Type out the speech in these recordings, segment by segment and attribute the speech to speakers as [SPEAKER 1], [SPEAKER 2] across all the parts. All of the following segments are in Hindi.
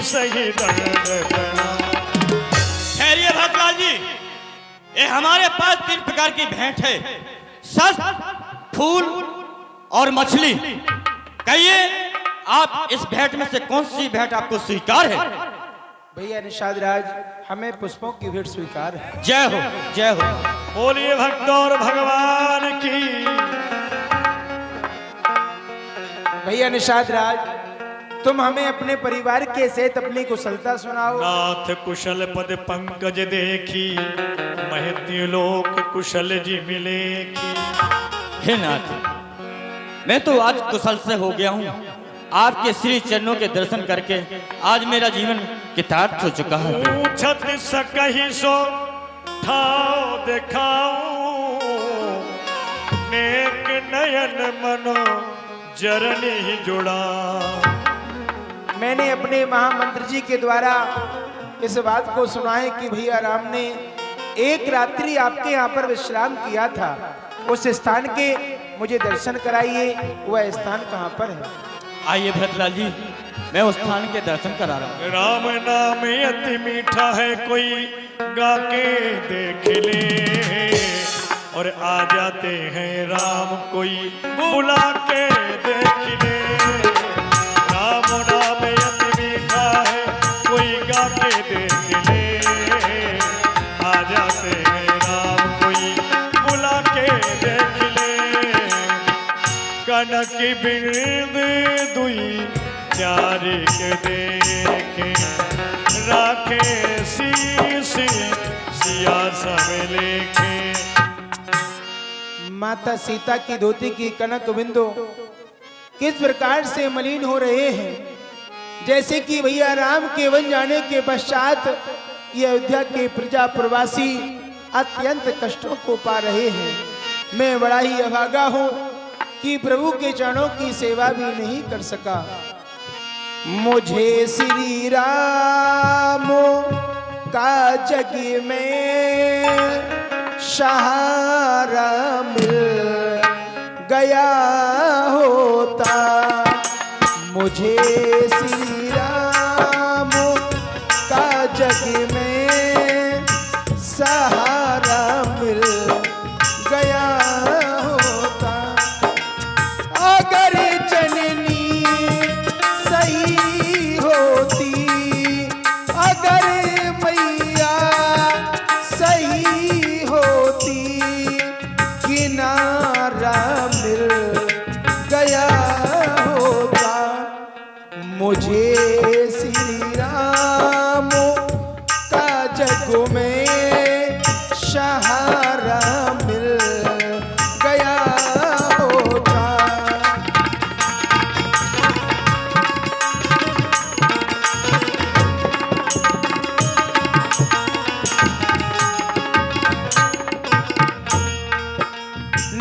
[SPEAKER 1] सही दंड प्रणाम।
[SPEAKER 2] ठहरिए भक्तलाल जी, ये हमारे पास 3 प्रकार की भेंट है, शस्त्र, फूल और मछली। कहिए आप इस भेंट में से कौन सी भेंट आपको स्वीकार है?
[SPEAKER 3] भैया निषाद राज, हमें पुष्पों की भेंट स्वीकार है।
[SPEAKER 2] जय हो, जय हो।
[SPEAKER 1] बोलिए भक्त और भगवान की।
[SPEAKER 3] भैया निषाद राज, तुम हमें अपने परिवार के सहित अपनी कुशलता सुनाओ।
[SPEAKER 1] नाथ कुशल पद पंकज देखी, महत्य लोक कुशल जी मिले की।
[SPEAKER 2] हे नाथ, मैं तो आज कुशल से हो गया हूँ। आपके श्री चरणों के दर्शन करके आज मेरा जीवन कृतार्थ हो चुका है।
[SPEAKER 1] पूछत सकहि सो ठाव दिखाऊं, नेक नयन मनो जरनी जुड़ा।
[SPEAKER 3] मैंने अपने महामंत्र जी के द्वारा इस बात को सुना है कि भैया राम ने एक रात्रि आपके यहाँ पर विश्राम किया था। उस स्थान के मुझे दर्शन कराइए, वह स्थान कहाँ पर है?
[SPEAKER 2] आइए भरतलाल जी, मैं उस स्थान के दर्शन करा रहा हूँ।
[SPEAKER 1] राम नाम अति मीठा है, कोई गा के देख ले। और आ जाते हैं राम, कोई बुला के देख ले। राम नाम अति मीठा है, कोई गा के देख ले। आ जाते हैं राम, कोई बुला के देख ले। कनक बिंद दुई चारी के देखे, राखे शीश सिया सब लेखे।
[SPEAKER 3] माता सीता की धोती की कनक बिंदु किस प्रकार से मलिन हो रहे हैं, जैसे कि भैया राम के वन जाने के पश्चात ये अयोध्या के प्रजा प्रवासी अत्यंत कष्टों को पा रहे हैं। मैं बड़ा ही अभागा हूँ कि प्रभु के चरणों की सेवा भी नहीं कर सका। मुझे श्री राम का जग में सहारा मिल गया होता। मुझे श्री राम का जग में सहारा मिल गया होता। अगर जननी सही होती, अगर मैया सही होती, किनारा मिल गया होता। मुझे श्री राम का जग में सहारा मिल गया होता।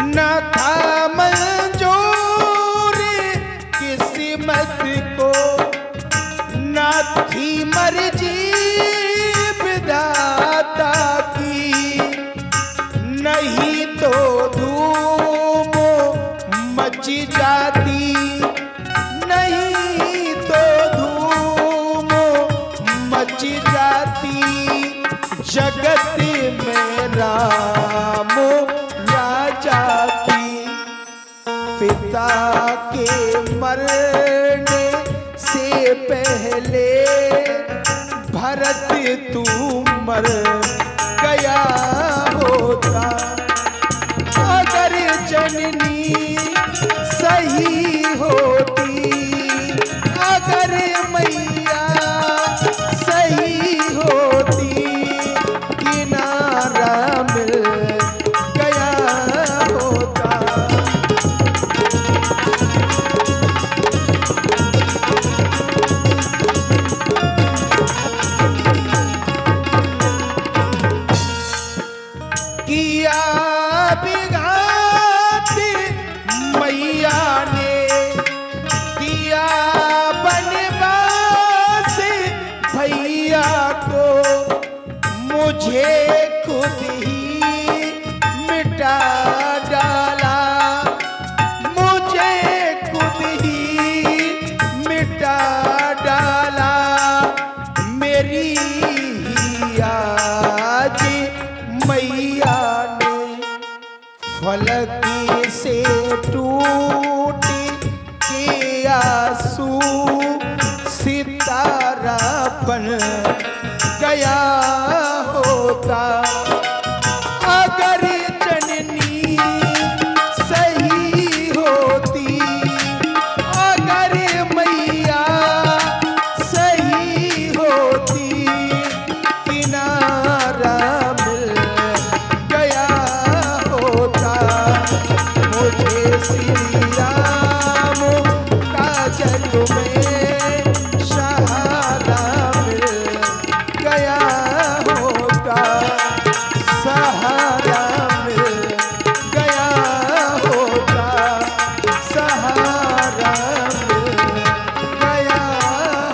[SPEAKER 3] न था मंजूर किस्मत को, न थी मर्जी विधाता की। नहीं तो धूम मच जाती, नहीं तो धूम मच जाती। जगत में राम राजा की। पिता के मरने से पहले भरत तू मर गया होता। अगर जननी सही होती, अगर मैया सही होती, किनारा मिल गया होता। किया विघात मैया ने, किया बनवास भैया को। मुझे खुद ही मिटा डाला, मुझे खुद ही मिटा डाला। बन गया होता। अगर जननी सही होती, अगर मैया सही होती, किनारा मिल गया होता। मुझे श्री राम का जग में सहारा मिल गया होता, सहारा मिल गया होता, सहारा मिल गया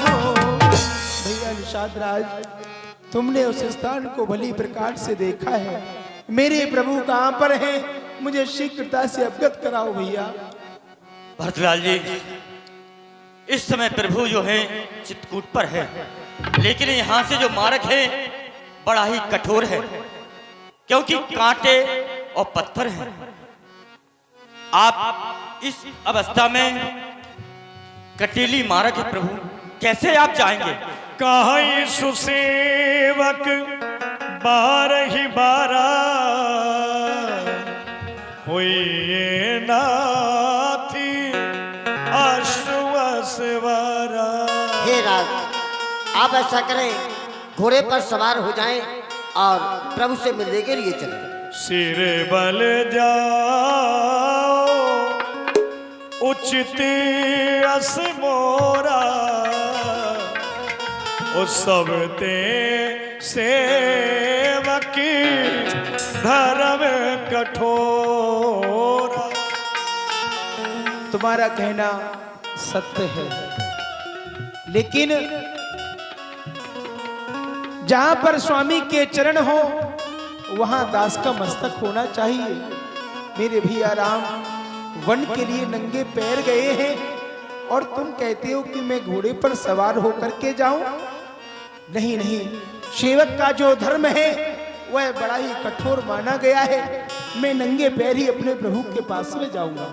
[SPEAKER 3] हो। भैया निषाद राज, तुमने उस स्थान को भली प्रकार से देखा है। मेरे प्रभु कहाँ पर हैं? मुझे शीघ्रता से अवगत कराओ भैया।
[SPEAKER 2] भरतलाल जी, इस समय प्रभु जो है चित्रकूट पर है, लेकिन यहाँ से जो मार्ग है बड़ा ही कठोर है, क्योंकि कांटे और पत्थर हैं। आप इस अवस्था में कटीली मार्ग है प्रभु, कैसे आप जाएंगे?
[SPEAKER 1] कहीं सुसेवक 12 हुई नाथी अश्वसवारा।
[SPEAKER 4] हे राज, आप ऐसा करें, घोड़े पर सवार हो जाएं और प्रभु से मिलने के लिए चलें।
[SPEAKER 1] सिर बल जाओ उचित अस मोरा, ओ सब ते सेवकी धर्म कठोरा।
[SPEAKER 3] तुम्हारा कहना सत्य है, लेकिन जहां पर स्वामी के चरण हो वहां दास का मस्तक होना चाहिए। मेरे भैया राम वन के लिए नंगे पैर गए हैं और तुम कहते हो कि मैं घोड़े पर सवार होकर के जाऊं? नहीं नहीं, सेवक का जो धर्म है वह बड़ा ही कठोर माना गया है। मैं नंगे पैर ही अपने प्रभु के पास में जाऊंगा।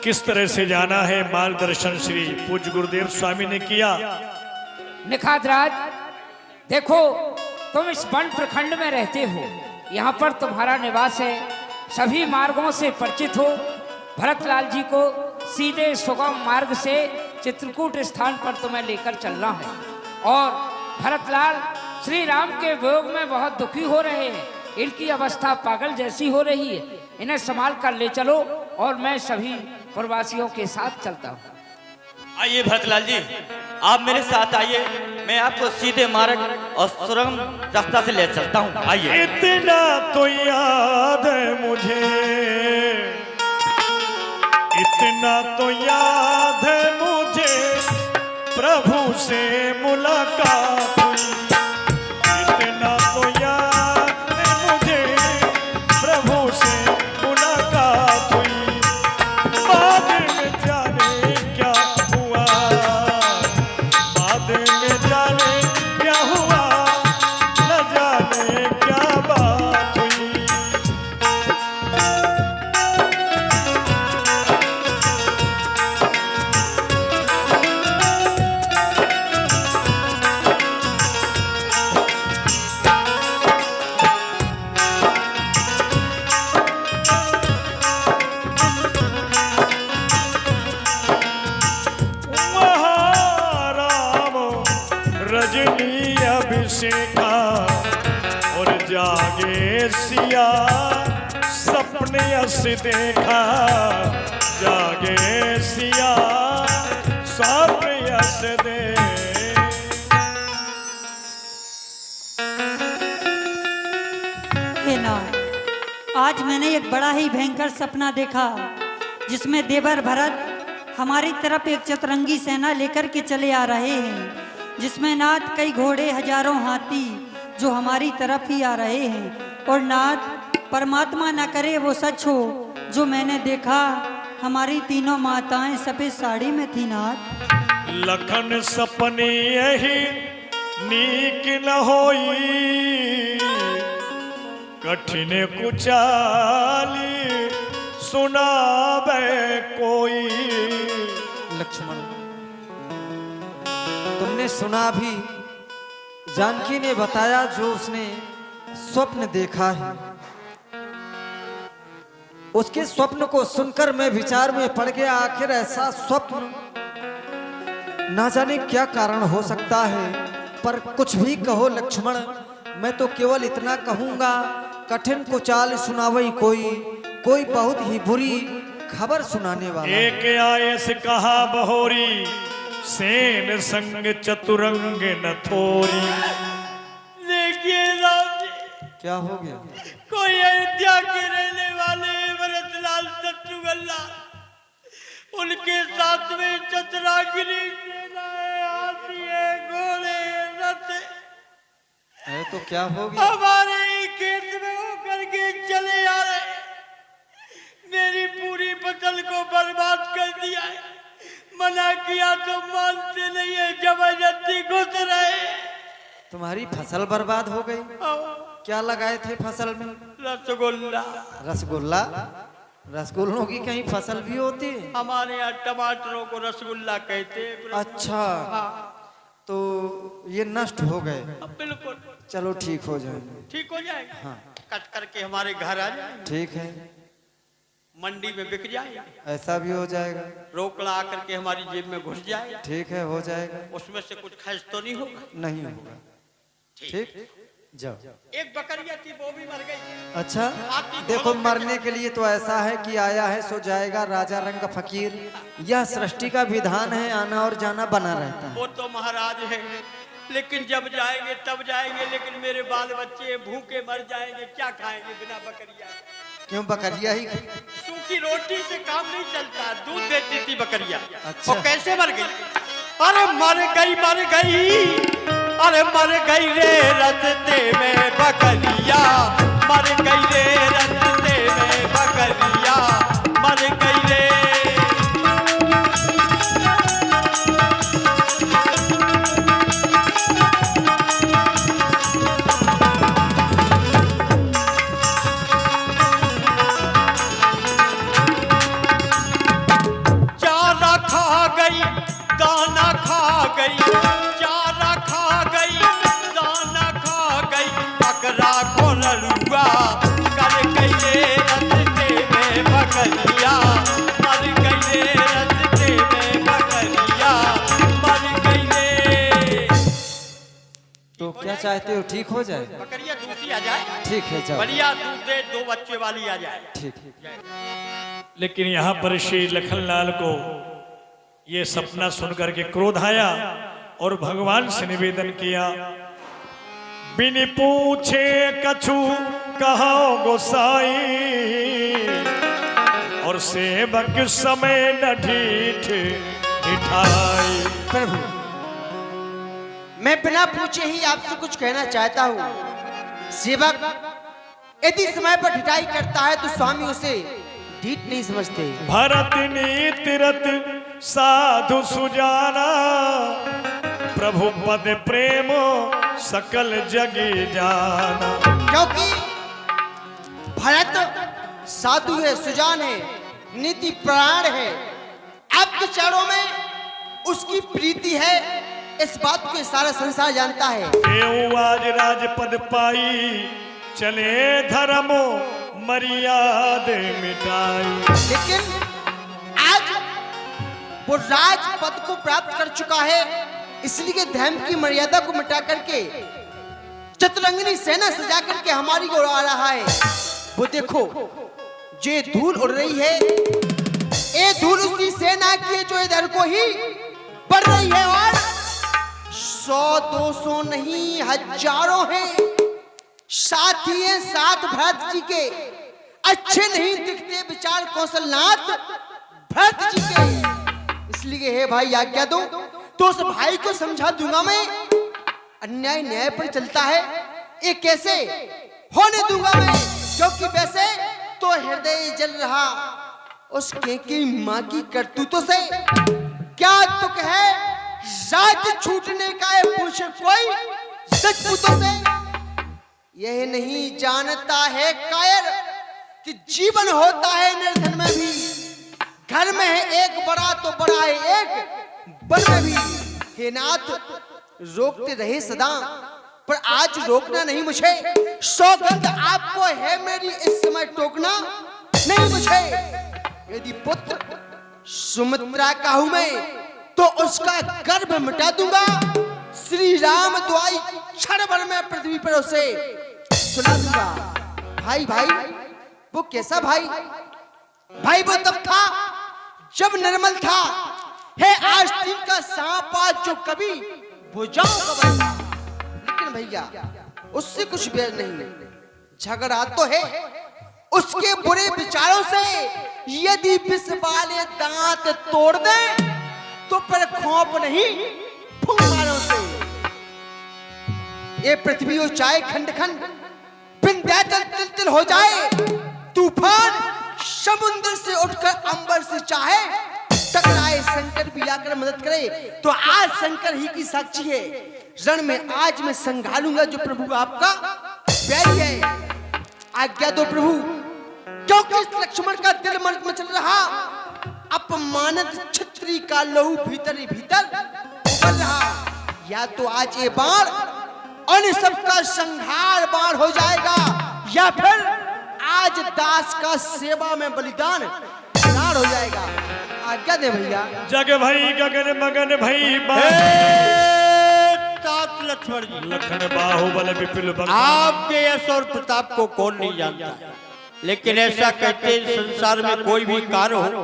[SPEAKER 1] किस तरह से जाना है, मार्गदर्शन श्री पूज्य गुरुदेव स्वामी ने किया।
[SPEAKER 5] निखात राज, देखो तुम इस वन प्रखंड में रहते हो, यहाँ पर तुम्हारा निवास है, सभी मार्गों से परिचित हो। भरतलाल जी को सीधे सुगम मार्ग से चित्रकूट स्थान पर तुम्हें लेकर चलना है। और भरतलाल श्री राम के वियोग में बहुत दुखी हो रहे हैं, इनकी अवस्था पागल जैसी हो रही है, इन्हें संभाल कर ले चलो और मैं सभी प्रवासियों के साथ चलता हूँ।
[SPEAKER 2] आइए भरतलाल जी, आप मेरे साथ आइए, मैं आपको सीधे मार्ग और सुगम रास्ता से ले चलता हूँ। आइए।
[SPEAKER 1] इतना तो याद है मुझे, इतना तो याद है मुझे, प्रभु से मुलाकात हुई। इतना तो याद है मुझे, प्रभु से मुलाकात हुई। बाद में जाने क्या हुआ, बाद में जाने क्या हुआ, न जाने क्या बात हुई। रजनी अभिषेका और जागे सिया, सपने यस देखा, जागे सिया सपने यस दे।
[SPEAKER 6] हे नाथ, आज मैंने एक बड़ा ही भयंकर सपना देखा, जिसमें देवर भरत हमारी तरफ एक चतुरंगी सेना लेकर के चले आ रहे हैं, जिसमें नाथ कई घोड़े, हजारों हाथी जो हमारी तरफ ही आ रहे हैं। और नाथ, परमात्मा न करे वो सच हो जो मैंने देखा, हमारी तीनों माताएं सफेद साड़ी में थी नाथ।
[SPEAKER 1] लखन सपने यही नीक न होई, कठिन कुचाली सुनावे कोई।
[SPEAKER 7] लक्ष्मण, तुमने सुना भी जानकी ने बताया जो उसने स्वप्न देखा है। उसके स्वप्न को सुनकर मैं विचार में पड़ गया, आखिर ऐसा स्वप्न ना जाने क्या कारण हो सकता है। पर कुछ भी कहो लक्ष्मण, मैं तो केवल इतना कहूंगा, कठिन को चाल सुनावई कोई बहुत ही बुरी खबर सुनाने वाला।
[SPEAKER 1] एक आयस कहा बहोरी, सेन संग चतुरंग न थोरी।
[SPEAKER 2] देखिए राम जी,
[SPEAKER 7] क्या हो गया?
[SPEAKER 2] कोई अयोध्या के रहने वाले भरतलाल शत्रुघ्न, उनके साथ में चतुरागिरी सेना है, हाथी है, घोड़े रथ।
[SPEAKER 7] अरे तो क्या हो गया?
[SPEAKER 2] हमारे ही खेत में होकर के चले आ रहे, मेरी पूरी फसल को बर्बाद कर दिया है। मना किया तो मानते नहीं है, जबरदस्ती घुस रहे।
[SPEAKER 7] तुम्हारी फसल बर्बाद हो गई? क्या लगाए थे फसल में?
[SPEAKER 2] रसगुल्ला।
[SPEAKER 7] रसगुल्ला? रसगुल्लों की कहीं फसल भी होती है?
[SPEAKER 2] हमारे यहाँ टमाटरों को रसगुल्ला कहते हैं।
[SPEAKER 7] अच्छा, तो ये नष्ट हो गए?
[SPEAKER 2] बिल्कुल।
[SPEAKER 7] चलो ठीक हो जाएंगे।
[SPEAKER 2] ठीक हो जाएगा।
[SPEAKER 7] हाँ।
[SPEAKER 2] कट करके हमारे घर आ जाए,
[SPEAKER 7] ठीक है,
[SPEAKER 2] मंडी में बिक जाए,
[SPEAKER 7] ऐसा भी हो जाएगा।
[SPEAKER 2] रोकड़ा आकर के हमारी जेब में घुस जाए,
[SPEAKER 7] ठीक है, हो जाएगा।
[SPEAKER 2] उसमें से कुछ खर्च तो नहीं होगा?
[SPEAKER 7] नहीं होगा। ठीक, जाओ।
[SPEAKER 2] एक बकरिया थी, वो भी मर गई।
[SPEAKER 7] अच्छा, देखो मरने के लिए तो ऐसा है कि आया है सो जाएगा, राजा रंग फकीर। यह सृष्टि का विधान है, आना और जाना बना रहता है।
[SPEAKER 2] वो तो महाराज है, लेकिन जब जाएंगे तब जाएंगे, लेकिन मेरे बाल बच्चे भूखे मर जाएंगे, क्या खाएंगे बिना बकरिया?
[SPEAKER 7] क्यों बकरिया ही?
[SPEAKER 2] सूखी रोटी से काम नहीं चलता, दूध देती थी बकरिया।
[SPEAKER 7] अच्छा।
[SPEAKER 2] वो कैसे मर गई? अरे मर गई, मर गई, अरे मर गई रे रस्ते में बकरिया, मर गई रे रस्ते में बकरिया, मर गई रे। चारा खा गई, दाना खा गई, चारा खा गई, दाना खा गई, बकरा को लड़ुआ कर गई रे रस्ते में बकरिया, मर गई रे रस्ते में बकरिया, मर गई रे।
[SPEAKER 7] तो क्या चाहते हो, ठीक हो जाए?
[SPEAKER 2] बकरिया दूसरी आ जाए,
[SPEAKER 7] ठीक है, जाओ।
[SPEAKER 2] बढ़िया दूध दे, 2 बच्चे वाली आ जाए।
[SPEAKER 7] ठीक।
[SPEAKER 1] लेकिन यहाँ पर श्री लखनलाल को ये सपना सुनकर के क्रोध आया और भगवान से निवेदन किया, बिन पूछे कछु कहो गोसाई, और सेवक समय न ढीठ ढिठाई।
[SPEAKER 3] प्रभु, मैं बिना पूछे ही आपसे कुछ कहना चाहता हूँ। सेवक यदि समय पर ढिठाई करता है तो स्वामी उसे ढीठ नहीं समझते।
[SPEAKER 1] भरत नीति रत साधु सुजाना, प्रभु पद प्रेम सकल जगी जाना।
[SPEAKER 3] क्योंकि भरत साधु है, सुजान है, नीति प्राण है, आपके चरणों में उसकी प्रीति है, इस बात को सारा संसार जानता है।
[SPEAKER 1] देव आज राजपद पाई, चले धर्म मर्याद मिटाई।
[SPEAKER 3] लेकिन आज वो राजपद को प्राप्त कर चुका है, इसलिए धर्म की मर्यादा को मिटा करके चतुरंगिनी सेना सजा करके हमारी ओर आ रहा है। वो देखो, जो धूल उड़ रही है, ये धूल उसी सेना की है जो इधर को ही बढ़ रही है, और 100-200 नहीं, हजारों हैं। साथी है साथ भरत जी के, अच्छे नहीं दिखते विचार कौशलनाथ भरत जी के। इसलिए हे भाई आज्ञा दो तो उस भाई को समझा दूंगा मैं। अन्याय न्याय पर चलता है, ये कैसे होने दूंगा मैं, क्योंकि वैसे तो हृदय जल रहा उसके की माँ की करतूतों से। क्या तुक है राज छूटने का है पूछे कोई सचपूतों से। यह नहीं जानता है कायर कि जीवन होता है निर्धन में भी। घर में है एक बड़ा तो बड़ा है एक वन में भी। हे नाथ रोकते रहे सदा
[SPEAKER 8] पर आज रोकना नहीं मुझे। सौगंध आपको है मेरी, इस समय टोकना नहीं मुझे। यदि पुत्र सुमित्रा का हूं मैं तो उसका गर्भ मिटा दूंगा। श्री राम द्वाई क्षण भर में पृथ्वी पर उसे सुना दूंगा। भाई भाई वो कैसा भाई? भाई वो तब था जब निर्मल था, है आस्तीन का सांप आज जो कभी बुझाओ कबर था। लेकिन भैया उससे कुछ बैर नहीं, झगड़ा तो है उसके बुरे विचारों से। यदि विष वाले दांत तोड़ दे तो पर खौफ नहीं फुंकारों से। ये पृथ्वी हो जाए खंड खंड, विंध्याचल तिल तिल हो जाए, तूफान समुद्र से उठकर अंबर से चाहे टकराए, शंकर भी आकर मदद करे तो आज शंकर ही की साक्षी है। रण में आज मैं संभालूंगा जो प्रभु आपका बैरी है। आज्ञा दो प्रभु, क्योंकि इस लक्ष्मण का दिल मन में चल रहा, अपमानित छत्री का लहू भीतर ही भीतर उबल रहा। या तो आज ये बाण अन्य सबका संहार बाण हो जाएगा, या फिर आज दास का सेवा में बलिदान प्राण हो जाएगा। आज्ञा दे भैया।
[SPEAKER 1] जग भई गगन मगन भई
[SPEAKER 2] तात लक्ष्मण जी,
[SPEAKER 1] लखन बाहुबल विपुल बल।
[SPEAKER 2] आपके यश और प्रताप को कौन नहीं जानता, लेकिन ऐसा कहते हैं संसार में कोई भी कार्य हो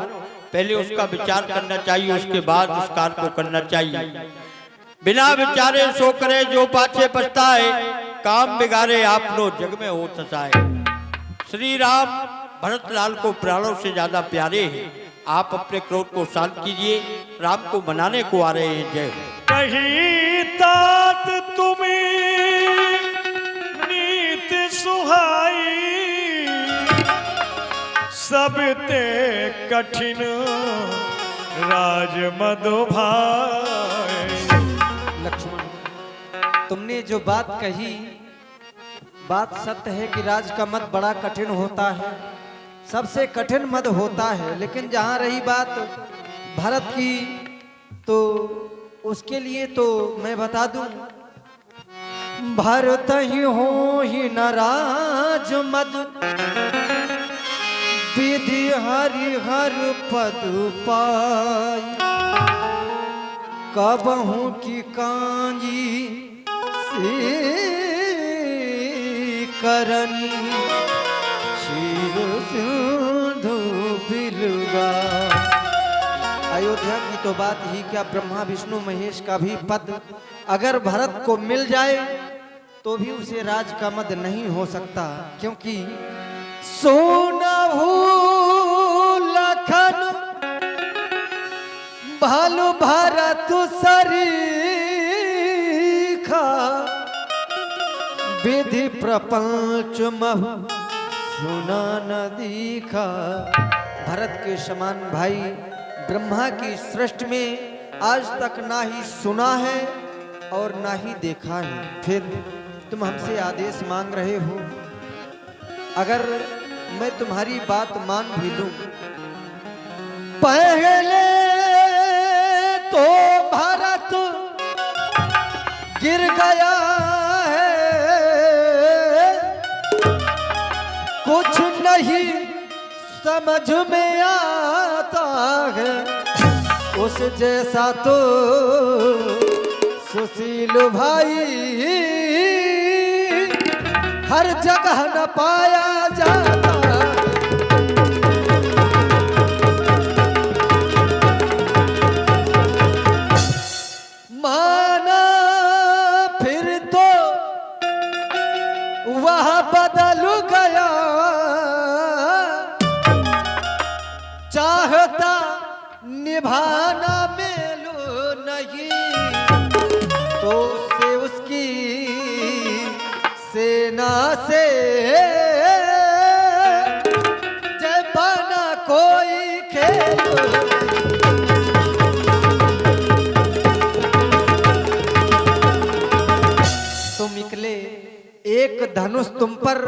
[SPEAKER 2] पहले उसका विचार करना चाहिए, उसके बाद उस कार्य को करना चाहिए। बिना विचारे सो करे जो पाछे पछताए, काम बिगाड़े आप लो जग में हो तसाए। श्री राम भरत लाल को प्राणों से ज्यादा प्यारे हैं। आप अपने क्रोध को शांत कीजिए, राम को मनाने को आ रहे हैं। जय
[SPEAKER 1] कही तात तुम्हें नीत सुहाई, सब ते कठिन राज मधु भाई।
[SPEAKER 7] लक्ष्मण, तुमने जो बात कही बात सत्य है कि राज का मत बड़ा कठिन होता है, सबसे कठिन मद होता है। लेकिन जहां रही बात भारत की, तो उसके लिए तो मैं बता दूं, भारत ही हो ही न राज मद, विधि हरि हर पद पाई, कबहू की कांजी से करनी शिव सिंधु बिलवा। अयोध्या की तो बात ही क्या, ब्रह्मा विष्णु महेश का भी पद अगर भरत को मिल जाए तो भी उसे राज का मद नहीं हो सकता, क्योंकि सोनहु लखन भालु भरत सरीखा, विधि प्रपंच महु सुना न दीखा। भरत के समान भाई ब्रह्मा की सृष्टि में आज तक ना ही सुना है और ना ही देखा है। फिर तुम हमसे आदेश मांग रहे हो, अगर मैं तुम्हारी बात मान भी लूं, पहले तो भारत गिर गया है, कुछ नहीं समझ में आता है, उस जैसा तो सुशील भाई हर जगह न पाया जाता। माना फिर तो वह बदल गया, चाहता निभाना मेलो नहीं, तो उससे उसकी सेना से जय बना कोई खेल। तुम निकले, एक धनुष तुम पर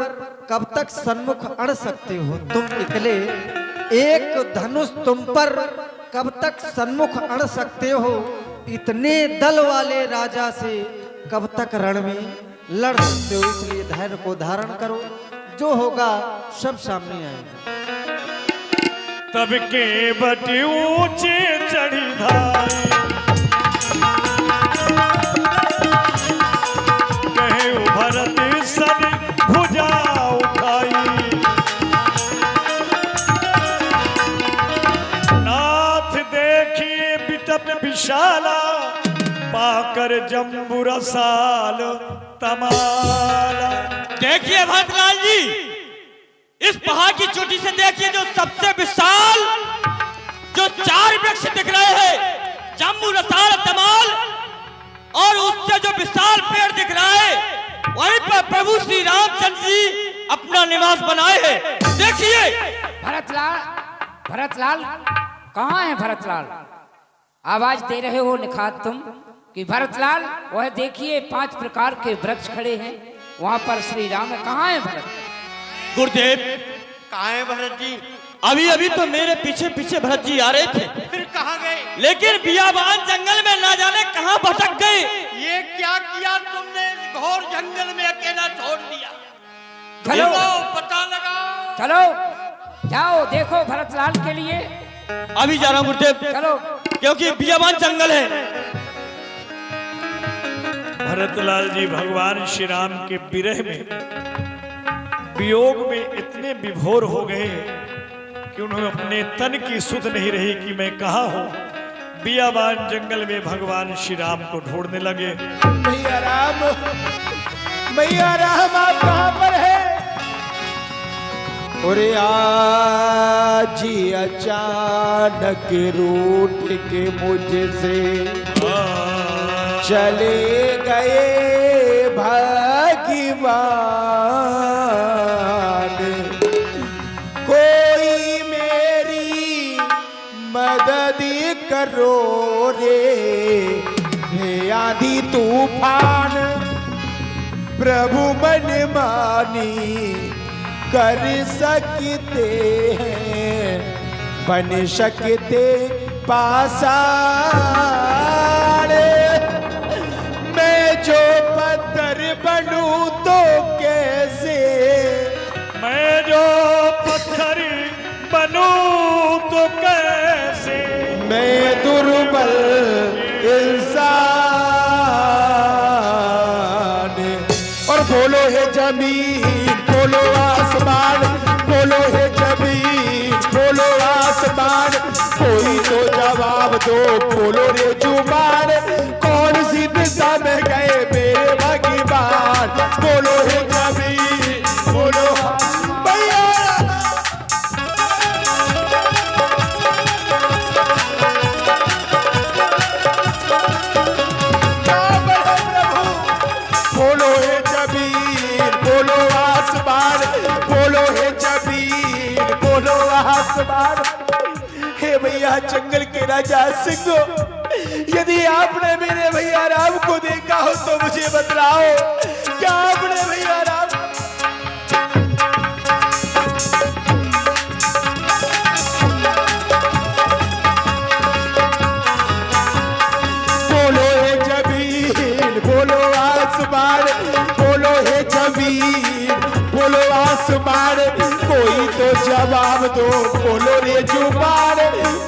[SPEAKER 7] कब तक सन्मुख अड़ सकते हो? तुम निकले, एक धनुष तुम पर कब तक सन्मुख अड़ सकते हो? इतने दल वाले राजा से कब तक रण में लड़ सकते हो, इसलिए धैर्य को धारण करो। जो होगा सब सामने आएगा।
[SPEAKER 1] तब के बटी ऊंचे चढ़ी धाई, कहे भरत सन भुजा उठाई। नाथ देखिए बिटप विशाला, पाकर जम्बू रसाल तमाला।
[SPEAKER 2] देखिए भरतलाल जी, इस पहाड़ की चोटी से देखिए जो सबसे विशाल जो 4 वृक्ष दिख रहे हैं, जम्बू रसाल तमाल, और उससे जो विशाल पेड़ दिख रहा है, वहीं पर प्रभु श्री रामचंद्र जी अपना निवास बनाए हैं। देखिए
[SPEAKER 5] भरतलाल, भरतलाल कहाँ है भरतलाल? आवाज दे रहे हो निखात तुम कि भरतलाल? वह देखिए 5 प्रकार के वृक्ष खड़े हैं, वहां पर श्री राम है। कहाँ है भरत?
[SPEAKER 2] गुरुदेव,
[SPEAKER 8] कहाँ है भरत जी?
[SPEAKER 2] अभी अभी तो मेरे पीछे पीछे भरत जी आ रहे थे,
[SPEAKER 8] फिर कहाँ गए?
[SPEAKER 2] लेकिन बियाबान जंगल में ना जाने कहाँ भटक गए।
[SPEAKER 8] ये क्या किया तुमने? घोर जंगल में अकेला छोड़ दिया।
[SPEAKER 5] चलो
[SPEAKER 8] पता लगाओ।
[SPEAKER 5] चलो जाओ, देखो भरतलाल के लिए।
[SPEAKER 2] अभी जा रहा हूँ गुरुदेव,
[SPEAKER 5] चलो।
[SPEAKER 2] क्योंकि बियाबान जंगल है।
[SPEAKER 1] भरतलाल जी भगवान श्री राम के विरह में, वियोग में इतने विभोर हो गए कि उन्हें अपने तन की सुध नहीं रही कि मैं कहाँ हूँ। बियाबान जंगल में भगवान श्री राम को ढूंढने लगे।
[SPEAKER 3] भैया राम, भैया राम आप कहाँ पर है? अरे आज ही अचानक रूठ के मुझसे चले गए भगवान, कोई मेरी मदद करो रे, हे आंधी तूफान प्रभु मन मानी कर सकते हैं, बन सकते पाषाण। मैं जो पत्थर बनूं तो कैसे,
[SPEAKER 1] मैं जो पत्थर बनूं तो कैसे,
[SPEAKER 3] मैं दुर्बल इंसान। और बोलो है जमीन, बोलो आसमान, बोलो है जमीन, बोलो आसमान, कोई तो जवाब दो, बोलो रे जुबान, कौन सी दिशा में गए मेरे भगवान? बोलो है जमीन, बोलो भैया। बोलो है जमीन, बोलो आसमान, बोलो है जमीन, बोलो आसमान। हे भैया जंगल के राजा सिंह, यदि आपने मेरे भैया राम को देखा हो तो मुझे बतलाओ, क्या आपने भैया राम? बोलो है जमीन, बोलो आसमान, बोलो है जमीन, बोलो आसमान, कोई तो जवाब दो, बोलो रे जुबान,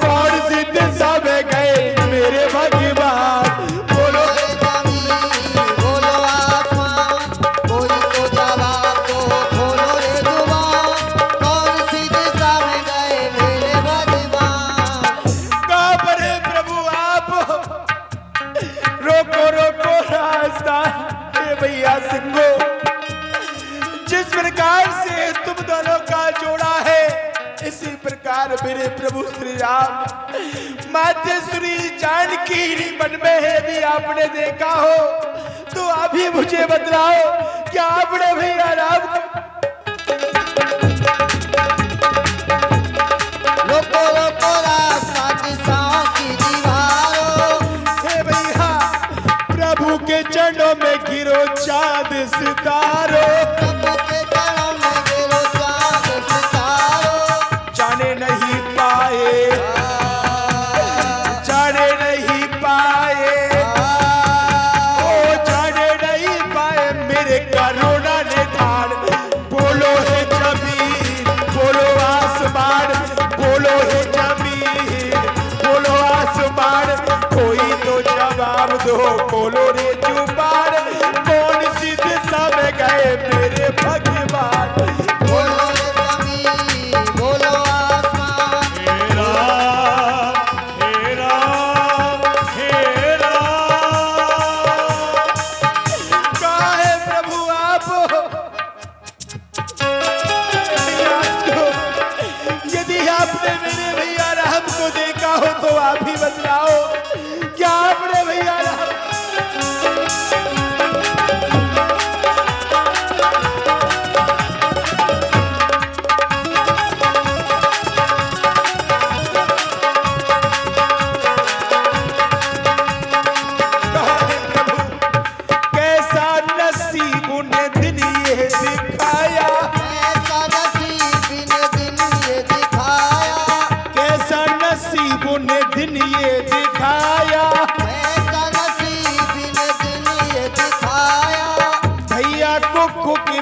[SPEAKER 3] कौन सी दिशा में गए मेरे भगवान? बोलो
[SPEAKER 4] बोलो आसमान, कोई तो जवाब दो, बोलो रे जुबान, कौन सी दिशा में गए मेरे भगवान?
[SPEAKER 3] कहाँ पर है प्रभु आप? रोको रोको रास्ता। हे भैया सिंहो, जिस प्रकार से तुम दोनों का जोड़ा है, इसी प्रकार मेरे प्रभु श्री राम मातेश्वरी जानकी मन में है। भी आपने देखा हो तो आप ही मुझे बतलाओ, क्या आपने भैया राम?
[SPEAKER 4] रोको रोको रास्ता दिशाओं की दीवारों,
[SPEAKER 3] हे भैया प्रभु के चरणों में गिरो चांद सितारों,
[SPEAKER 4] प्रभु के चरणों में गिरो चांद सितारों,
[SPEAKER 3] जाने नहीं पाए, जाने नहीं पाए, ओ जाने नहीं पाए मेरे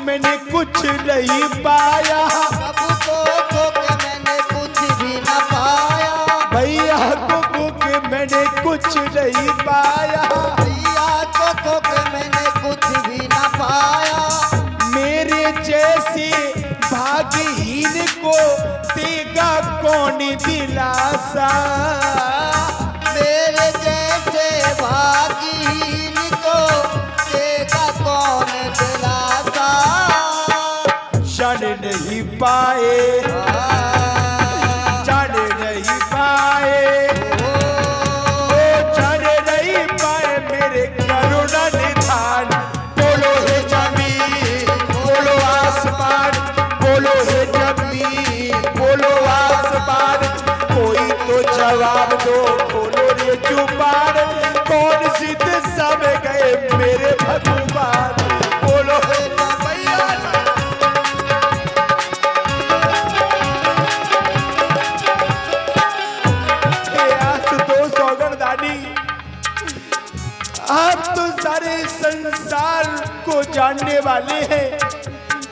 [SPEAKER 3] मैंने कुछ नहीं पाया,
[SPEAKER 4] प्रभु को खो के मैंने कुछ भी न पाया,
[SPEAKER 3] भैया को खो के मैंने कुछ नहीं पाया,
[SPEAKER 4] भैया को खो के मैंने कुछ भी न पाया,
[SPEAKER 3] मेरे जैसे भाग्यहीन को देगा कौन दिलासा,
[SPEAKER 4] मेरे जैसे भाग्यहीन को देगा कौन दिलासा,
[SPEAKER 3] जान नहीं पाए, जान नहीं पाए, ओ जान नहीं पाए मेरे करुणा निधान। बोलो हे जमीन, बोलो आसमान, बोलो हे जमीन, बोलो आसमान, कोई तो जवाब दो, बोलो रे जुबान, कौन सी दिशा में गए मेरे भगवान, बोलो हे भैया। आप तो सारे संसार को जानने वाले हैं,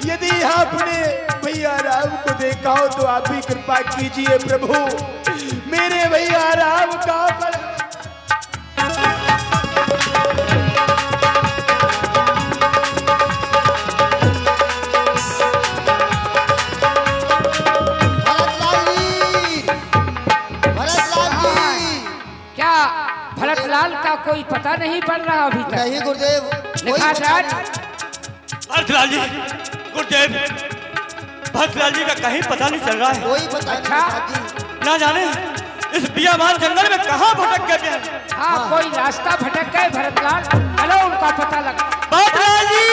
[SPEAKER 3] यदि आपने भैया राम को देखा हो तो आप ही कृपा कीजिए प्रभु, मेरे भैया राम का
[SPEAKER 5] क्या भरतलाल का कोई पता नहीं पड़ रहा अभी तक?
[SPEAKER 4] नहीं गुरुदेव,
[SPEAKER 5] निखात
[SPEAKER 2] भरतलाल जी, गुरुदेव, भरतलाल जी का कहीं पता नहीं चल रहा है।
[SPEAKER 4] कोई पता
[SPEAKER 5] अच्छा।
[SPEAKER 4] नहीं।
[SPEAKER 2] ना जाने इस बियाबान जंगल में कहाँ भटक गए हैं।
[SPEAKER 5] हाँ, कोई रास्ता भटक गए भरतलाल, चलो उनका पता लगा।
[SPEAKER 2] भरतलाल जी,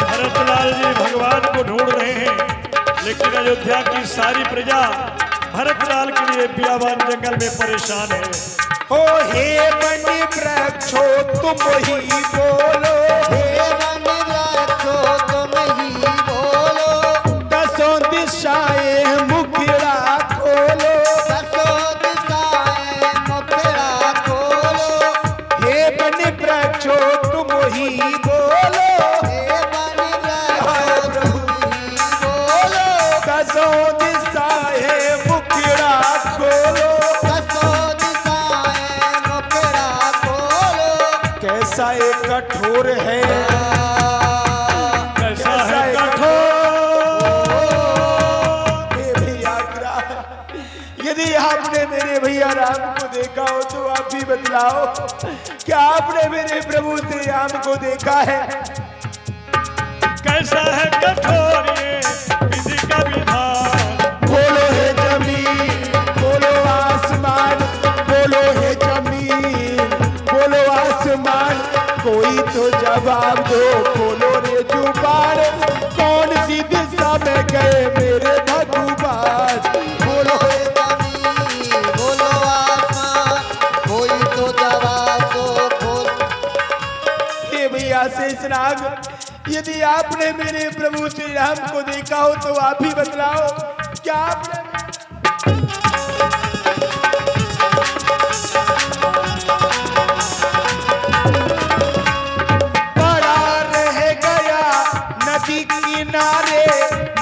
[SPEAKER 1] भरतलाल जी भगवान को ढूंढ रहे हैं, लेकिन अयोध्या की सारी प्रजा भरतलाल के लिए बियाबान जंगल में परेशान है।
[SPEAKER 3] हो हे बनी वृक्षो तुम ही बोलो,
[SPEAKER 4] हे वन वृक्षो तुम ही बोलो,
[SPEAKER 3] दसों दिशाएं मुखड़ा खोलो,
[SPEAKER 4] दसों दिशाएं मुखड़ा खोलो,
[SPEAKER 3] हे बनी वृक्षो तुम ही बोलो,
[SPEAKER 4] हे वन वृक्षो तुम ही बोलो,
[SPEAKER 3] दसों दिशाएं मुखड़ा खोलो,
[SPEAKER 4] दसों दिशाएं मुखड़ा खोलो,
[SPEAKER 3] कैसा एक कठोर है,
[SPEAKER 1] कैसा है कठोर,
[SPEAKER 3] हे भैया ग्राह। यदि आपने मेरे भैया राम को देखा हो तो आप भी बतलाओ, क्या आपने मेरे प्रभु श्री राम को देखा है?
[SPEAKER 1] कैसा है कठोर ये विधि का विधान।
[SPEAKER 3] बोलो हे जमीन, बोलो आसमान, बोलो हे जमीन, बोलो आसमान, कोई तो जवाब दो, बोलो रे जुबान, कौन सी दिशा में गए मेरे भगवान,
[SPEAKER 4] बोलो हे जमीन, बोलो आसमान, कोई तो जवाब दो, बोल।
[SPEAKER 3] हे भैया शेषनाग, यदि आपने मेरे प्रभु श्री राम को देखा हो तो आप ही बतलाओ, क्या आपने पड़ा रह गया नदी किनारे,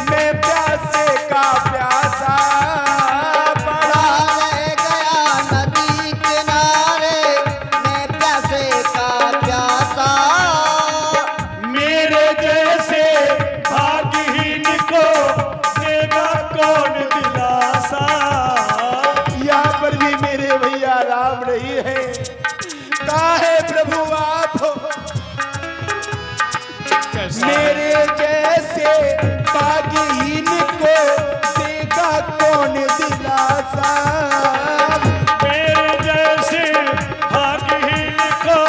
[SPEAKER 3] मैं प्यासे का प्यासा,
[SPEAKER 4] पड़ा रह गया नदी किनारे, मैं प्यासे का प्यासा,
[SPEAKER 1] मेरे जैसे भाग्यहीन को देगा कौन दिलासा।
[SPEAKER 3] यहाँ पर भी मेरे भैया राम नहीं है, कहाँ है प्रभु आप? मेरे जैसे भाग्यहीन को देगा कौन दिलासा,
[SPEAKER 1] मेरे जैसे भाग्यहीन को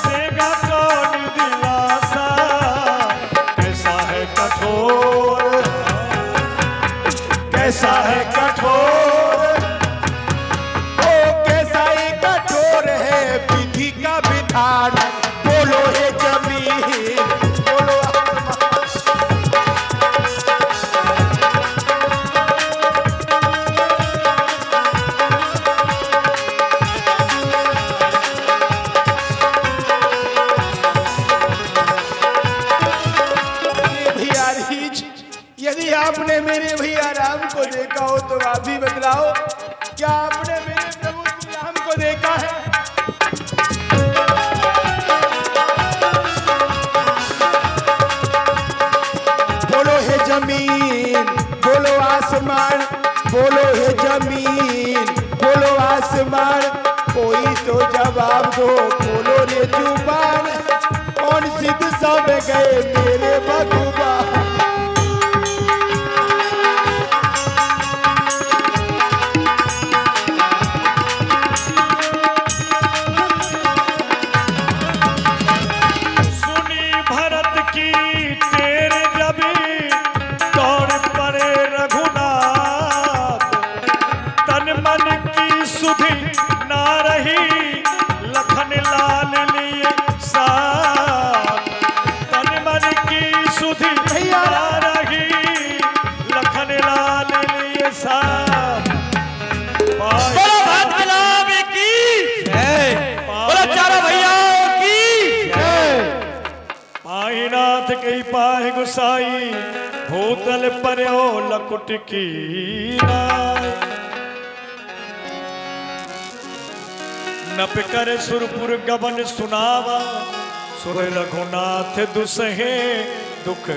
[SPEAKER 1] देगा कौन दिलासा। कैसा है कठोर, कैसा है कठोर,
[SPEAKER 3] ओ कैसा ही कठोर है विधि का विधान, बोलो हे जमीन, बोलो आसमान, मेरे भैया राम को देखा हो तो आप भी बतलाओ, क्या आपने मेरे प्रभु श्री राम को देखा है? बोलो है जमीन, बोलो आसमान, बोलो है जमीन, बोलो आसमान, कोई तो जवाब दो, बोलो रे जुबान, कौन सी दिशा में गए मेरे भगवान?
[SPEAKER 1] सुनी भरत की तेरे जबी दौड़ पड़े रघुनाथ, तन मन की सुधि ना रही लखन लाल लिए साथ, तन मन की सुधि ना रही लखन लाल लिए साथ।
[SPEAKER 2] बोलो भात गुलाब की जय, बोलो चारों भैयाओं की जय।
[SPEAKER 1] पाईनाथ कई पाए गुसाई, भूतल पर्यो लकुट की नाय। नप कर सुरपुर गबन सुनावा, सुर रघुनाथ दुसहे दुख